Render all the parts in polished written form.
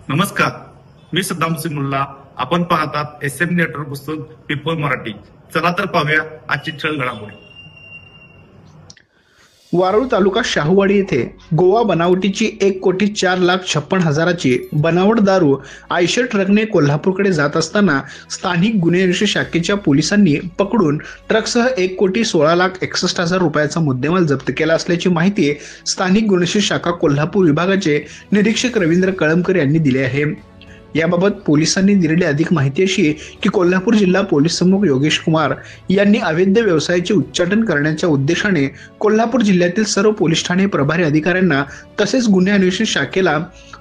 नमस्कार, मी सद्दाम सिंग मुल्ला. आपण पाहतात SM नेटवर्क पुस्तक पीपल मराठी. चला तर पाहूया आजची ठळक घडामोडी. वारूळ तालुका शाहूवाडी येथे गोवा बनावटीची 1,04,56,000ची बनावट दारू आयशर ट्रकने कोल्हापूरकडे जात असताना स्थानिक गुन्हे अन्वेषण शाखेच्या पोलिसांनी पकडून ट्रकसह 1,16,61,000 रुपयाचा मुद्देमाल जप्त केला असल्याची माहिती स्थानिक गुन्हे अन्वेषण शाखा कोल्हापूर विभागाचे निरीक्षक रवींद्र कळमकर यांनी दिली आहे. याबाबत पोलिसांनी दिलेली अधिक माहिती अशी की कोल्हापूर जिल्हा पोलीस प्रमुख योगेश कुमार यांनी अवैध व्यवसायाचे उच्चाटन करण्याच्या उद्देशाने कोल्हापूर जिल्ह्यातील सर्व पोलीस ठाणे प्रभारी अधिकाऱ्यांना तसेच गुन्हे अन्वेषण शाखेला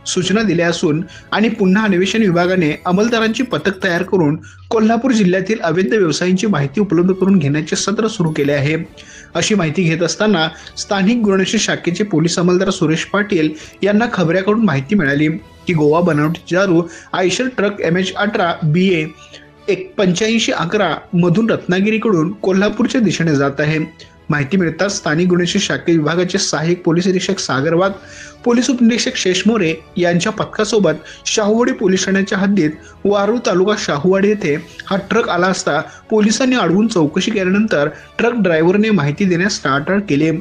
सूचना दिल्या असून आणि पुन्हा अन्वेषण विभागाने अंमलदारांची पथक तयार करून कोल्हापूर जिल्ह्यातील अवैध व्यवसायांची माहिती उपलब्ध करून घेण्याचे सत्र सुरू केले आहे. अशी माहिती घेत असताना स्थानिक गुन्हे अन्वेषण शाखेचे पोलीस अंमलदार सुरेश पाटील यांना खबऱ्याकडून माहिती मिळाली की गोवा बनावटीची दारू आयशर ट्रक MH18 BA 8511 मधून रत्नागिरीकडून कोल्हापूरच्या दिशेने जात आहे. माहिती मिळताच स्थानिक गुन्हे अन्वेषण शाखे विभागाचे सहाय्यक पोलीस निरीक्षक सागर वाघ, पोलीस उपनिरीक्षक शेष मोरे यांच्या पथकासोबत शाहूवाडी पोलीस ठाण्याच्या हद्दीत वारूळ तालुका शाहूवाडी येथे हा ट्रक आला असता पोलिसांनी अडवून चौकशी केल्यानंतर ट्रक ड्रायव्हरने माहिती देण्यास टाळाटाळ केली.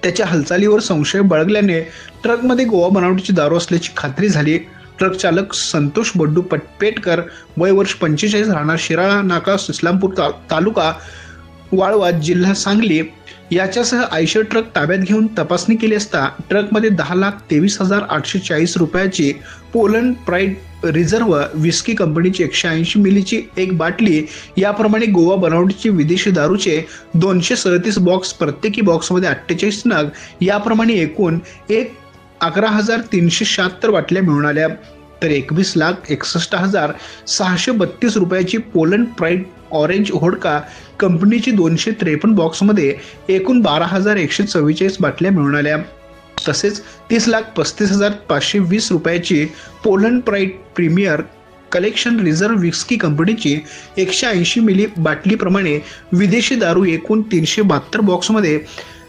त्याच्या हालचालीवर संशय बाळगल्याने ट्रकमध्ये गोवा बनावटीची दारू असल्याची खात्री झाली. ट्रक चालक संतोष बंडू पेटकर, वय वर्ष 45, राहणार शिराळा नाका, इस्लामपूर तालुका वाळवा, जिल्हा सांगली याच्यासह आयशर ट्रक ताब्यात घेऊन तपासणी केली असता ट्रकमध्ये 10,23,840 रुपयाची पोलंड प्राईड रिझर्व्ह विस्की कंपनीची 180 मिलीची एक बाटली याप्रमाणे गोवा बनावटीची विदेशी दारूचे 237 बॉक्स, प्रत्येकी बॉक्समध्ये 48 नग याप्रमाणे एकूण 11,376 बाटल्या मिळून आल्या. तर 21,61,632 रुपयाची पोलंड प्राईड ऑरेंज व्होडका कंपनीची 253 बॉक्समध्ये एकूण 12,144 बाटल्या मिळून आल्या. तसेच 30,35,520 रुपयाची Poland pride premier collection reserve whisky कंपनीची 180 मिली बाटलीप्रमाणे विदेशी दारू एकूण 372 बॉक्समध्ये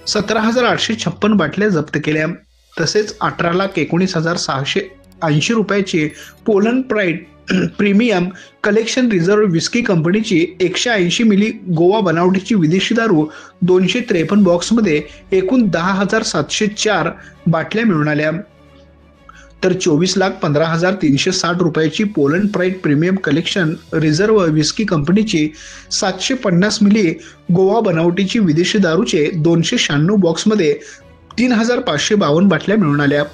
17,856 बाटल्या जप्त केल्या. तसेच 18,19,680 रुपयाची Poland pride premium collection reserve whisky कंपनीची 180 मिली गोवा बनावटीची विदेशी दारू 253 बॉक्समध्ये एकूण 10,704 बाटल्या मिळून आल्या. तर 24,15,360 रुपयाची Poland pride premium collection reserve whisky कंपनीची 750 मिली गोवा बनावटीची विदेशी दारूचे 296 बॉक्समध्ये 3,552 बाटल्या मिळून आल्या.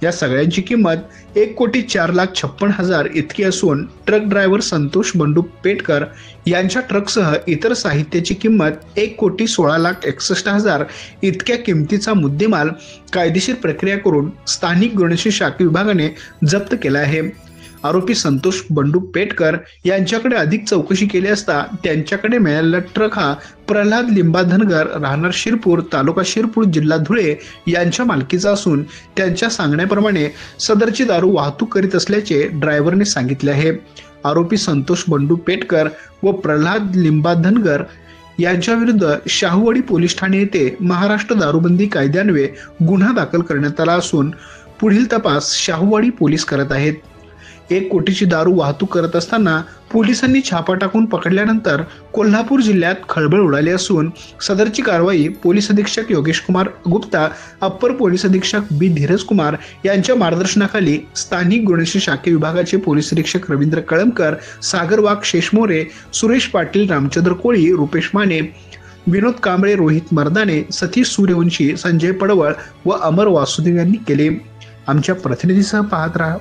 या सगळ्यांची किंमत 1,04,56,000 इतकी असून ट्रक ड्रायव्हर संतोष बंडू पेटकर यांच्या ट्रकसह इतर साहित्याची किंमत 1,16,61,000 इतक्या किमतीचा मुद्देमाल कायदेशीर प्रक्रिया करून स्थानिक गुन्हे अन्वेषण शाखे विभागाने जप्त केला आहे. आरोपी संतोष बंडू पेटकर यांच्याकडे अधिक चौकशी केली असता त्यांच्याकडे मिळालेला ट्रक हा प्रल्हाद लिंबा धनगर, राहणार शिरपूर, तालुका शिरपूर, जिल्हा धुळे यांच्या मालकीचा असून त्यांच्या सांगण्याप्रमाणे सदरची दारू वाहतूक करीत असल्याचे ड्रायव्हरने सांगितले आहे. आरोपी संतोष बंडू पेटकर व प्रल्हाद लिंबा धनगर यांच्या विरुद्ध शाहूवाडी पोलीस ठाणे येथे महाराष्ट्र दारूबंदी कायद्यान्वये गुन्हा दाखल करण्यात आला असून पुढील तपास शाहूवाडी पोलीस करत आहेत. 1 कोटीची दारू वाहतूक करत असताना पोलिसांनी छापा टाकून पकडल्यानंतर कोल्हापूर जिल्ह्यात खळबळ उडाली असून सदरची कारवाई पोलीस अधीक्षक योगेश कुमार गुप्ता, अप्पर पोलीस अधीक्षक B धीरज कुमार यांच्या मार्गदर्शनाखाली स्थानिक गुन्हे अन्वेषण शाखे विभागाचे पोलीस निरीक्षक रवींद्र कळमकर, सागर वाघ, शेष मोरे, सुरेश पाटील, रामचंद्र कोळी, रुपेश माने, विनोद कांबळे, रोहित मर्दाने, सतीश सूर्यवंशी, संजय पडवळ व अमर वासुदेव यांनी केले. आमच्या प्रतिनिधीसह पाहत राहा